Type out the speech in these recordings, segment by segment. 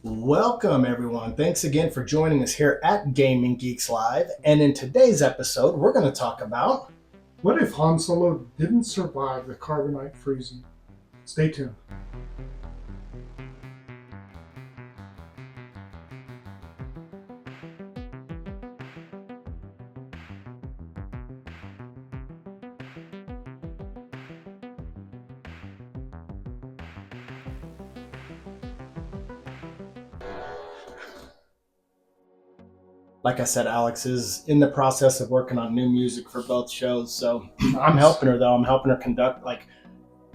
Welcome, everyone. Thanks again for joining us here at Gaming Geeks Live. And in today's episode, we're going to talk about What if Han Solo didn't survive the Carbonite freezing? Stay tuned. like I said, Alex is in the process of working on new music for both shows. So I'm helping her, though. I'm helping her conduct,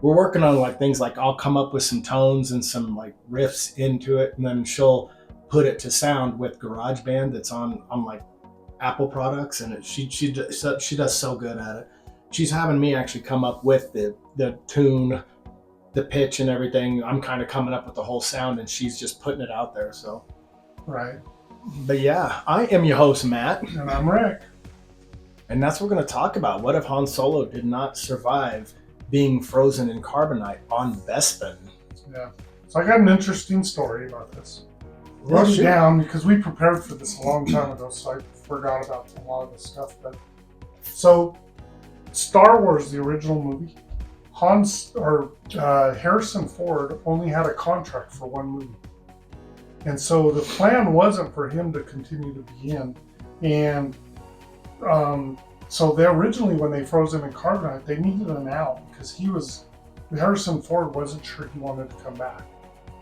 we're working on things like I'll come up with some tones and some riffs into it, and then she'll put it to sound with GarageBand that's on Apple products, and she does so good at it. She's having me actually come up with the tune, the pitch, and everything. I'm kind of coming up with the whole sound, and she's just putting it out there. So, Right. but yeah, I am your host, Matt, And I'm Rick. and that's what we're going to talk about. What if Han Solo did not survive being frozen in carbonite on Bespin? Yeah. So I got an interesting story about this. Wrote it down because we prepared for this a long time ago, so I forgot about a lot of this stuff. But so, Star Wars, the original movie, Harrison Ford only had a contract for one movie, and so the plan wasn't for him to continue to be in. And so they originally, when they froze him in carbonite, they needed an out because Harrison Ford wasn't sure he wanted to come back.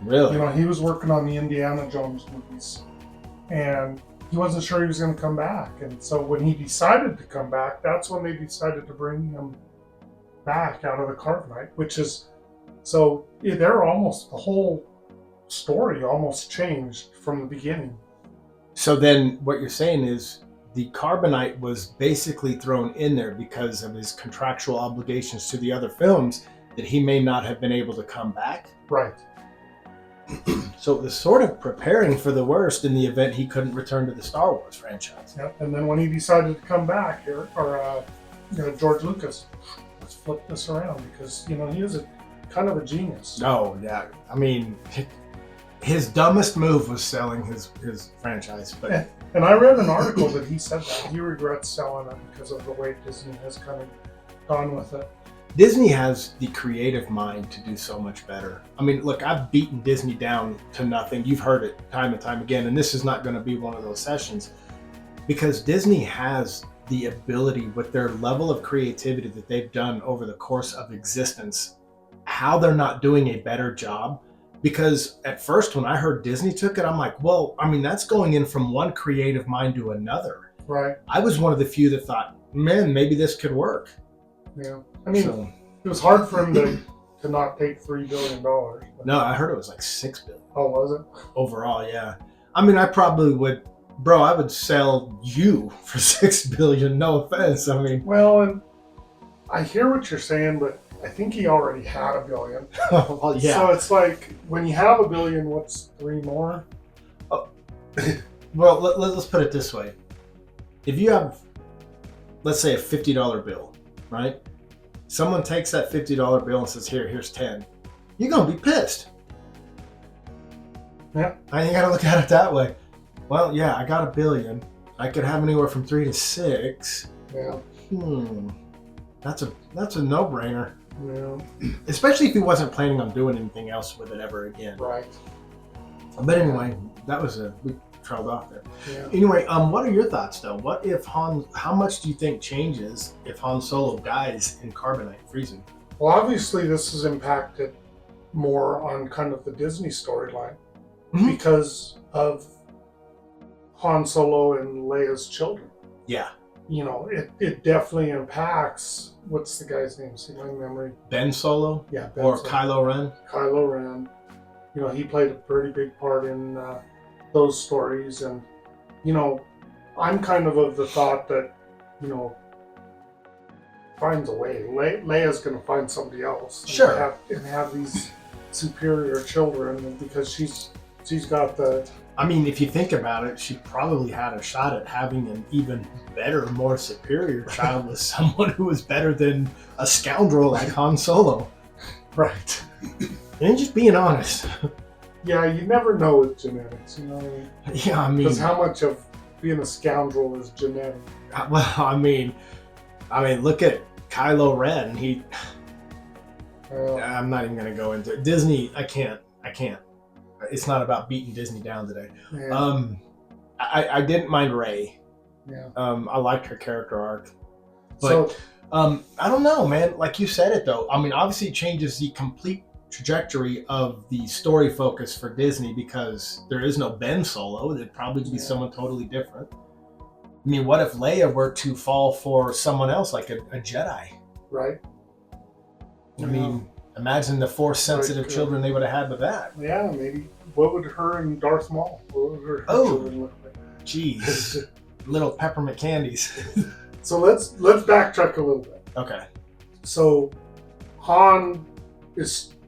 Really? You know, he was working on the Indiana Jones movies, and he wasn't sure he was going to come back. And so when he decided to come back, that's when they decided to bring him back out of the carbonite, they're almost, the whole story almost changed from the beginning. So then what you're saying is the carbonite was basically thrown in there because of his contractual obligations to the other films that he may not have been able to come back? Right. So it was sort of preparing for the worst in the event he couldn't return to the Star Wars franchise. Yep. And then when he decided to come back, George Lucas, let's flip this around because, he was kind of a genius. Oh, yeah. I mean, his dumbest move was selling his franchise. But And I read an article that he said that he regrets selling it because of the way Disney has kind of gone with it. Disney has the creative mind to do so much better. I mean, look, I've beaten Disney down to nothing. You've heard it time and time again, and this is not going to be one of those sessions because Disney has the ability, with their level of creativity that they've done over the course of existence, how they're not doing a better job. Because at first, when I heard Disney took it, I'm like, well, I mean, that's going in from one creative mind to another. Right. I was one of the few that thought, man, maybe this could work. Yeah. I mean, it was hard for him to not take $3 billion. No, I heard it was like $6 billion. Oh, was it? Overall, yeah. I mean, I probably would, I would sell you for $6 billion. No offense. I mean, well, and I hear what you're saying, but I think he already had $1 billion. well, yeah. So it's like when you have $1 billion, what's 3 more? Oh. Well, let's put it this way: if you have, let's say, a $50 bill, right? Someone takes that $50 bill and says, here's 10. You're gonna be pissed. Yeah. I ain't gotta look at it that way. Well, yeah, I got $1 billion. I could have anywhere from 3 to 6. Yeah. That's a no-brainer. Yeah. Especially if he wasn't planning on doing anything else with it ever again. Right. But anyway, we trailed off there. Yeah. Anyway, what are your thoughts though? What if how much do you think changes if Han Solo dies in carbonite freezing? Well, obviously this has impacted more on kind of the Disney storyline because of Han Solo and Leia's children. Yeah. It definitely impacts, what's the guy's name? See my memory. Ben Solo? Yeah. Ben or Solo. Kylo Ren? Kylo Ren. He played a pretty big part in those stories. And, I'm kind of the thought that, finds a way. Leia's going to find somebody else. Sure. And have these superior children because she's got the... I mean, if you think about it, she probably had a shot at having an even better, more superior child with someone who was better than a scoundrel like Han Solo. Right. And just being honest. Yeah, you never know with genetics, you know what I mean? Yeah, I mean, Because how much of being a scoundrel is genetic? well, look at Kylo Ren. I'm not even gonna go into it. Disney. I can't. It's not about beating Disney down today. Yeah. I didn't mind Rey. Yeah. I liked her character arc, So but I don't know, man. Like you said it though. I mean, obviously, it changes the complete trajectory of the story focus for Disney because there is no Ben Solo. It'd probably be someone totally different. I mean, what if Leia were to fall for someone else, like a Jedi? right. I mean, imagine the Force-sensitive children they would have had with that. Yeah, maybe. What would her and Darth Maul? What would her children look like? Jeez, little peppermint candies. So let's backtrack a little bit. Okay. So Han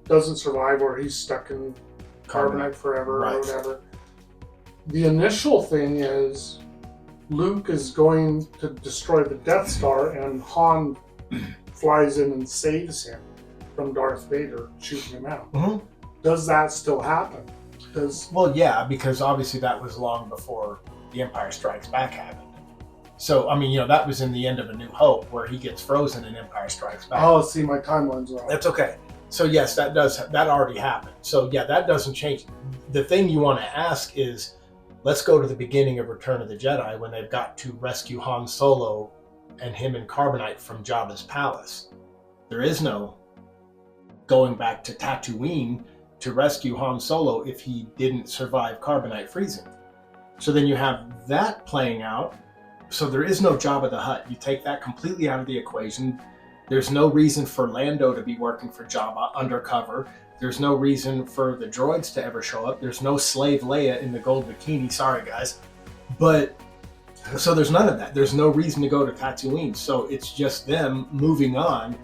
doesn't survive, or he's stuck in Carbonite forever, or whatever. The initial thing is Luke is going to destroy the Death Star, and Han flies in and saves him from Darth Vader shooting him out. Mm-hmm. Does that still happen? Well, yeah, because obviously that was long before The Empire Strikes Back happened. So, I mean, that was in the end of A New Hope where he gets frozen in Empire Strikes Back. Oh, see, my timeline's wrong. That's okay. So, yes, that already happened. So, yeah, that doesn't change. The thing you want to ask is, let's go to the beginning of Return of the Jedi when they've got to rescue Han Solo and him in Carbonite from Jabba's palace. There is no going back to Tatooine to rescue Han Solo if he didn't survive Carbonite freezing. So then you have that playing out. So there is no Jabba the Hutt. You take that completely out of the equation. There's no reason for Lando to be working for Jabba undercover. There's no reason for the droids to ever show up. There's no slave Leia in the gold bikini. Sorry, guys. But, so there's none of that. There's no reason to go to Tatooine. So it's just them moving on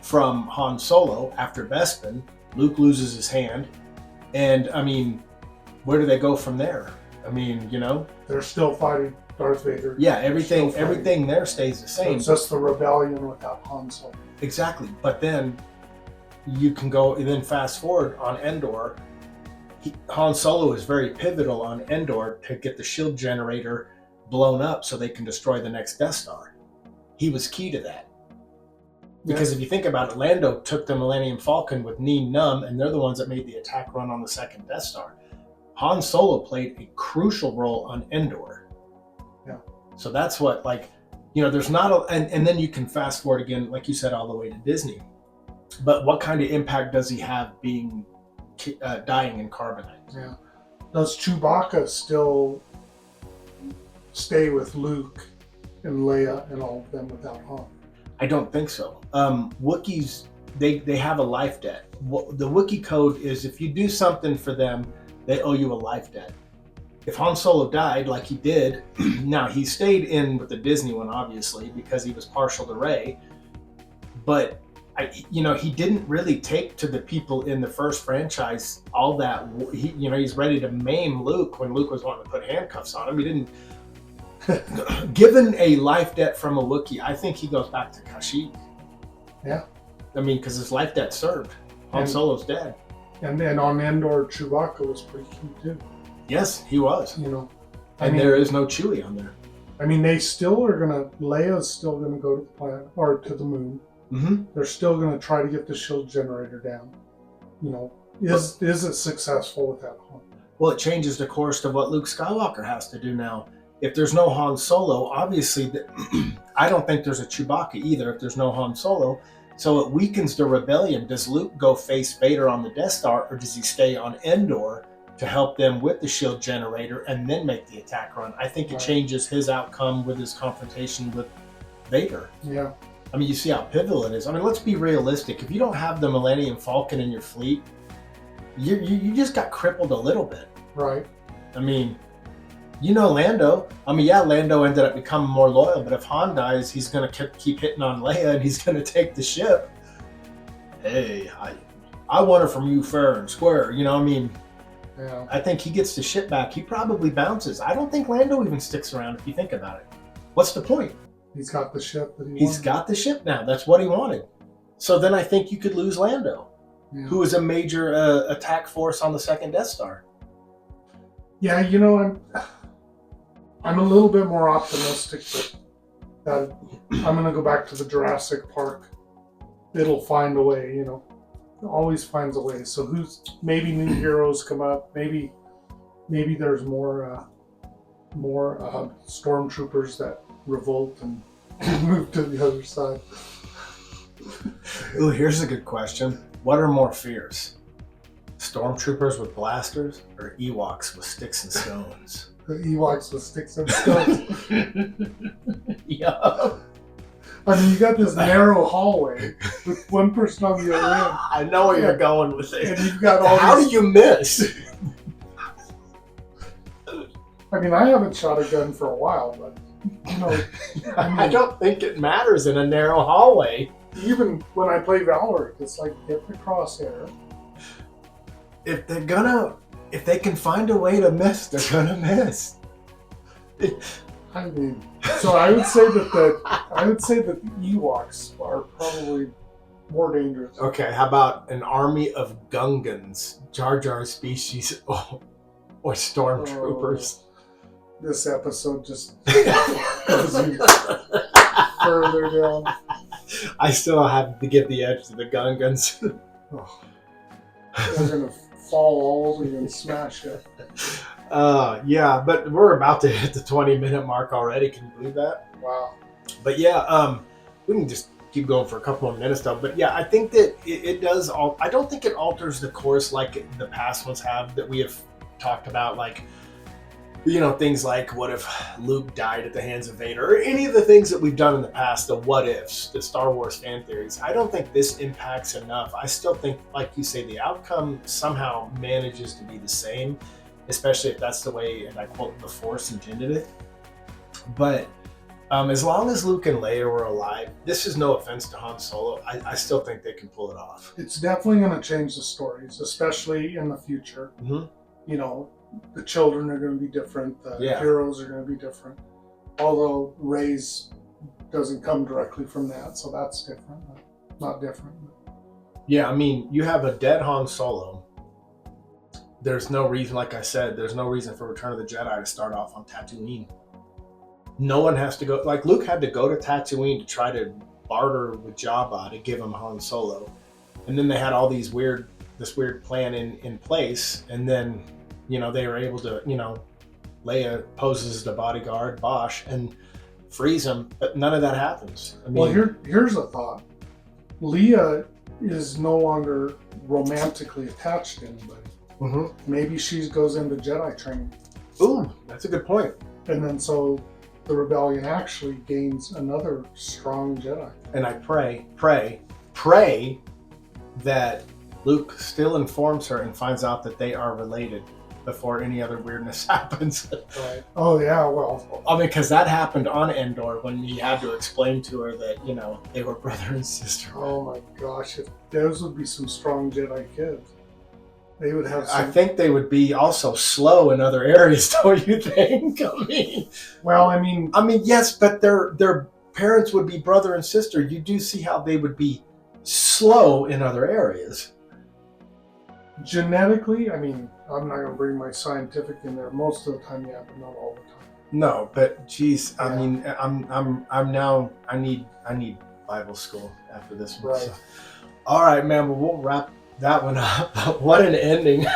from Han Solo after Bespin. Luke loses his hand. And, I mean, where do they go from there? I mean, They're still fighting Darth Vader. Yeah, everything there stays the same. So it's just the rebellion without Han Solo. Exactly. But then you can go and then fast forward on Endor. Han Solo is very pivotal on Endor to get the shield generator blown up so they can destroy the next Death Star. He was key to that. Because if you think about it, Lando took the Millennium Falcon with Nien Nunb, and they're the ones that made the attack run on the second Death Star. Han Solo played a crucial role on Endor. Yeah. So that's what, there's not and then you can fast forward again, like you said, all the way to Disney. But what kind of impact does he have being dying in Carbonite? Yeah. Does Chewbacca still stay with Luke and Leia and all of them without Han? I don't think so. Wookiees, they have a life debt. The Wookiee code is if you do something for them, they owe you a life debt. If Han Solo died like he did, now he stayed in with the Disney one, obviously, because he was partial to Rey, but he didn't really take to the people in the first franchise all that. He's ready to maim Luke when Luke was wanting to put handcuffs on him. He didn't. Given a life debt from a Wookiee, I think he goes back to Kashyyyk. Yeah. I mean, because his life debt served. Han Solo's dead. And then on Endor, Chewbacca was pretty key too. Yes, he was. And there is no Chewie on there. I mean, they still are Leia's still gonna go to the planet or to the moon. Mm-hmm. They're still gonna try to get the shield generator down. Is it successful with that Han? Well, it changes the course of what Luke Skywalker has to do now. If there's no Han Solo, obviously, I don't think there's a Chewbacca either if there's no Han Solo. So it weakens the rebellion. Does Luke go face Vader on the Death Star, or does he stay on Endor to help them with the shield generator and then make the attack run? I think it changes his outcome with his confrontation with Vader. Yeah. I mean, you see how pivotal it is. I mean, let's be realistic. If you don't have the Millennium Falcon in your fleet, you just got crippled a little bit. Right. I mean, Lando. I mean, yeah, Lando ended up becoming more loyal, but if Han dies, he's going to keep hitting on Leia and he's going to take the ship. Hey, I want her from you fair and square. Yeah. I think he gets the ship back. He probably bounces. I don't think Lando even sticks around if you think about it. What's the point? He's got the ship that he He's got the ship now. That's what he wanted. So then I think you could lose Lando. Yeah. who is a major attack force on the second Death Star. Yeah, you know, I'm a little bit more optimistic that I'm going to go back to the Jurassic Park. It'll find a way, you know. It always finds a way. So maybe new heroes come up. Maybe there's more stormtroopers that revolt and move to the other side. Ooh, here's a good question. What are more fierce? Stormtroopers with blasters or Ewoks with sticks and stones? The Ewoks with sticks and stones. Yeah. I mean, you got this narrow hallway with one person on the other end. I know where you're going with it. And you've got all How do you miss? I mean, I haven't shot a gun for a while, but, you know. I don't think it matters in a narrow hallway. Even when I play Valorant, it's like, get the crosshair. If they can find a way to miss, they're gonna miss. I mean, so I would say that the Ewoks are probably more dangerous. Okay, how about an army of Gungans, Jar Jar species, or stormtroopers? This episode just goes even further down. I still have to give the edge to the Gungans. Oh, they're gonna fall all over you and smash it. Yeah, but we're about to hit the 20-minute mark already. Can you believe that? Wow. But yeah, we can just keep going for a couple more minutes though. But yeah, I think that it does. I don't think it alters the course like the past ones have that we have talked about, like, you know, things like what if Luke died at the hands of Vader, or any of the things that we've done in the past, the what ifs, the Star Wars fan theories. I don't think this impacts enough. I still think, like you say, the outcome somehow manages to be the same, especially if that's the way, and I quote, the Force intended it. But as long as Luke and Leia were alive, this is no offense to Han Solo, I still think they can pull it off. It's definitely going to change the stories, especially in the future. Mm-hmm. You know, the children are going to be different. The heroes are going to be different. Although Rey's doesn't come directly from that, so that's different. Not different. Yeah, I mean, you have a dead Han Solo. There's no reason, like I said, there's no reason for Return of the Jedi to start off on Tatooine. No one has to go, like Luke had to go to Tatooine to try to barter with Jabba to give him Han Solo. And then they had all this weird plan in place, and then, you know, they were able to, you know, Leia poses as the bodyguard, Bosch, and frees him, but none of that happens. I mean, well, here's a thought. Leia is no longer romantically attached to anybody. Mm-hmm. Maybe she goes into Jedi training. Ooh, that's a good point. And then so the rebellion actually gains another strong Jedi. And I pray that Luke still informs her and finds out that they are related before any other weirdness happens. Right. Oh yeah, well, I mean, because that happened on Endor when he had to explain to her that, you know, they were brother and sister. Oh my gosh, those would be some strong Jedi kids. They would have some... I think they would be also slow in other areas, don't you think? I mean, yes, but their parents would be brother and sister. You do see how they would be slow in other areas. Genetically, I mean, I'm not going to bring my scientific in there. Most of the time, yeah, but not all the time. No, but geez, yeah. I mean, I'm now. I need Bible school after this one. Right. So. All right, man. Well, we'll wrap that one up. What an ending!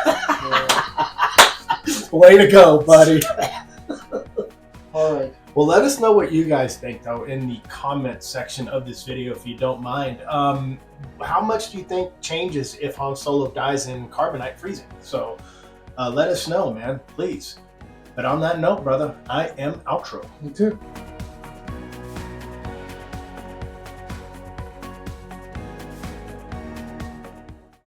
Way to go, buddy. All right. Well, let us know what you guys think, though, in the comment section of this video, if you don't mind. How much do you think changes if Han Solo dies in Carbonite freezing? So let us know, man, please. But on that note, brother, I am outro. Me too.